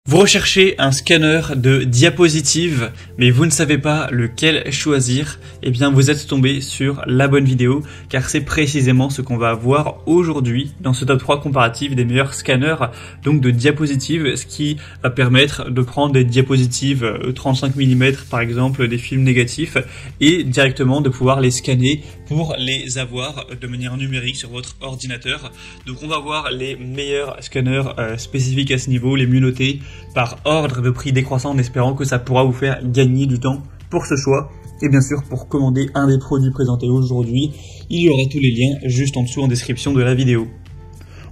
Vous recherchez un scanner de diapositives, mais vous ne savez pas lequel choisir, eh bien vous êtes tombé sur la bonne vidéo, car c'est précisément ce qu'on va voir aujourd'hui dans ce top 3 comparatif des meilleurs scanners donc de diapositives, ce qui va permettre de prendre des diapositives 35 mm par exemple, des films négatifs, et directement de pouvoir les scanner pour les avoir de manière numérique sur votre ordinateur. Donc on va voir les meilleurs scanners spécifiques à ce niveau, les mieux notés, par ordre de prix décroissant, en espérant que ça pourra vous faire gagner du temps pour ce choix. Et bien sûr, pour commander un des produits présentés aujourd'hui, il y aura tous les liens juste en dessous en description de la vidéo.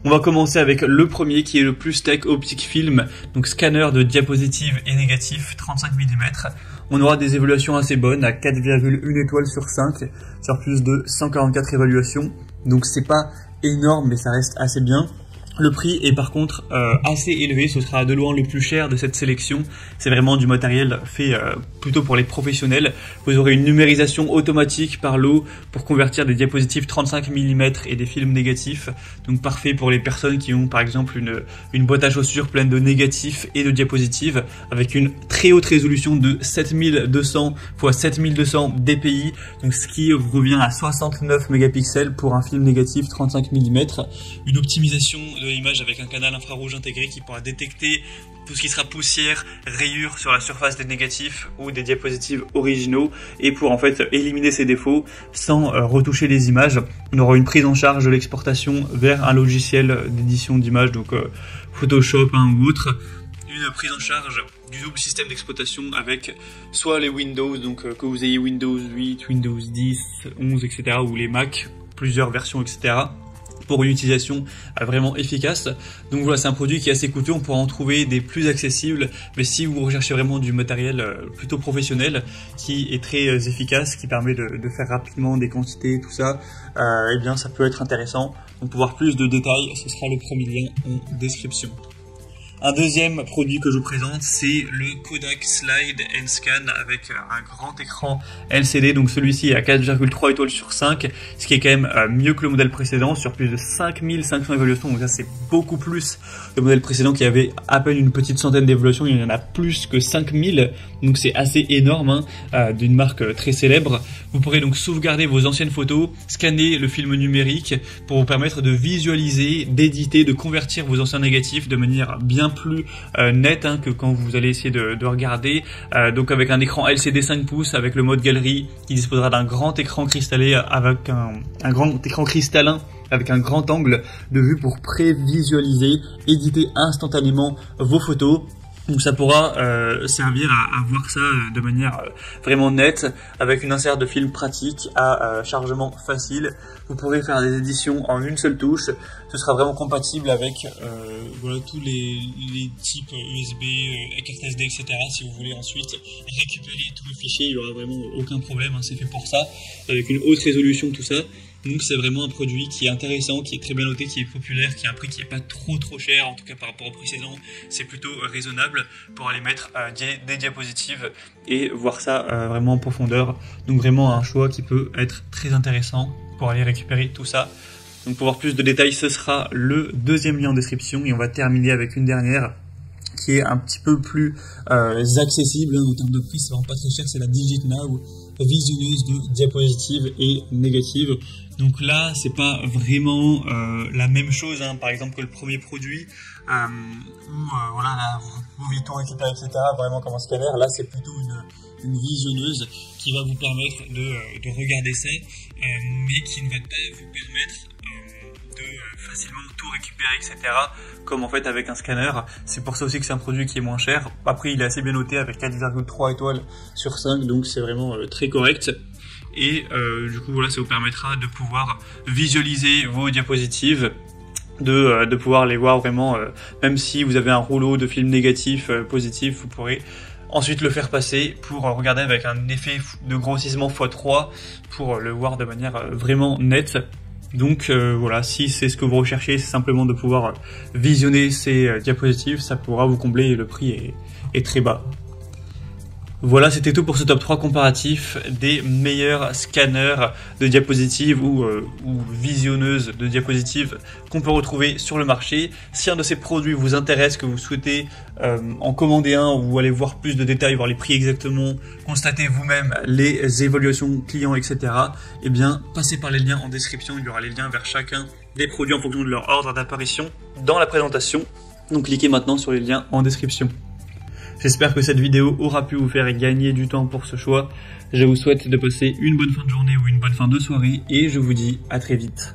On va commencer avec le premier qui est le Plus-Tech Optic Film, donc scanner de diapositives et négatifs 35 mm. On aura des évaluations assez bonnes à 4,1 étoiles sur 5 sur plus de 144 évaluations. Donc c'est pas énorme mais ça reste assez bien. Le prix est par contre assez élevé, ce sera de loin le plus cher de cette sélection. C'est vraiment du matériel fait plutôt pour les professionnels. Vous aurez une numérisation automatique par lot pour convertir des diapositives 35 mm et des films négatifs. Donc parfait pour les personnes qui ont par exemple une boîte à chaussures pleine de négatifs et de diapositives avec une très haute résolution de 7200 x 7200 dpi. Donc ce qui revient à 69 mégapixels pour un film négatif 35 mm. Une optimisation de l'image avec un canal infrarouge intégré qui pourra détecter tout ce qui sera poussière, rayures sur la surface des négatifs ou des diapositives originaux, et pour en fait éliminer ces défauts sans retoucher les images. On aura une prise en charge de l'exportation vers un logiciel d'édition d'images, donc Photoshop ou autre. Une prise en charge du double système d'exploitation avec soit les Windows, donc que vous ayez Windows 8, Windows 10, 11, etc. ou les Mac, plusieurs versions, etc. pour une utilisation vraiment efficace. Donc voilà, c'est un produit qui est assez coûteux, on pourra en trouver des plus accessibles, mais si vous recherchez vraiment du matériel plutôt professionnel, qui est très efficace, qui permet de faire rapidement des quantités, tout ça, eh bien ça peut être intéressant. Donc pour voir plus de détails, ce sera le premier lien en description. Un deuxième produit que je vous présente, c'est le Kodak Slide and Scan avec un grand écran LCD. Donc celui-ci est à 4,3 étoiles sur 5, ce qui est quand même mieux que le modèle précédent sur plus de 5500 évaluations. Donc ça c'est beaucoup plus. Le modèle précédent qui avait à peine une petite centaine d'évaluations, il y en a plus que 5000. Donc c'est assez énorme, d'une marque très célèbre. Vous pourrez donc sauvegarder vos anciennes photos, scanner le film numérique pour vous permettre de visualiser, d'éditer, de convertir vos anciens négatifs de manière bien plus nette que quand vous allez essayer de regarder. Donc avec un écran LCD 5 pouces avec le mode galerie qui disposera d'un grand écran cristallé avec un grand écran cristallin avec un grand angle de vue pour prévisualiser, éditer instantanément vos photos. Donc ça pourra servir à voir ça de manière vraiment nette, avec une insert de film pratique à chargement facile. Vous pourrez faire des éditions en une seule touche. Ce sera vraiment compatible avec voilà, tous les types USB, carte SD, etc. Si vous voulez ensuite récupérer tous les fichiers, il n'y aura vraiment aucun problème, c'est fait pour ça, avec une haute résolution, tout ça. Donc c'est vraiment un produit qui est intéressant, qui est très bien noté, qui est populaire, qui a un prix qui n'est pas trop cher, en tout cas par rapport au précédent, c'est plutôt raisonnable pour aller mettre des diapositives et voir ça vraiment en profondeur. Donc vraiment un choix qui peut être très intéressant pour aller récupérer tout ça. Donc pour voir plus de détails, ce sera le deuxième lien en description, et on va terminer avec une dernière qui est un petit peu plus accessible en termes de prix, c'est vraiment pas très cher, c'est la DigitNow, visionneuse de diapositives et négatives. Donc là, c'est pas vraiment la même chose, par exemple que le premier produit, où voilà, là, vous pouvez tout récupérer, etc. Vraiment comme un scanner. Là, c'est plutôt une visionneuse qui va vous permettre de regarder ça, mais qui ne va pas vous permettre de facilement tout récupérer, etc. comme en fait avec un scanner. C'est pour ça aussi que c'est un produit qui est moins cher. Après, il est assez bien noté avec 4,3 étoiles sur 5, donc c'est vraiment très correct. Et du coup voilà, ça vous permettra de pouvoir visualiser vos diapositives, de pouvoir les voir vraiment, même si vous avez un rouleau de films négatifs, positifs, vous pourrez ensuite le faire passer pour regarder avec un effet de grossissement x3 pour le voir de manière vraiment nette. Donc voilà, si c'est ce que vous recherchez, c'est simplement de pouvoir visionner ces diapositives, ça pourra vous combler et le prix est très bas. Voilà, c'était tout pour ce top 3 comparatif des meilleurs scanners de diapositives ou visionneuses de diapositives qu'on peut retrouver sur le marché. Si un de ces produits vous intéresse, que vous souhaitez en commander un ou aller voir plus de détails, voir les prix exactement, constater vous-même les évaluations clients, etc., eh bien, passez par les liens en description. Il y aura les liens vers chacun des produits en fonction de leur ordre d'apparition dans la présentation. Donc cliquez maintenant sur les liens en description. J'espère que cette vidéo aura pu vous faire gagner du temps pour ce choix. Je vous souhaite de passer une bonne fin de journée ou une bonne fin de soirée et je vous dis à très vite.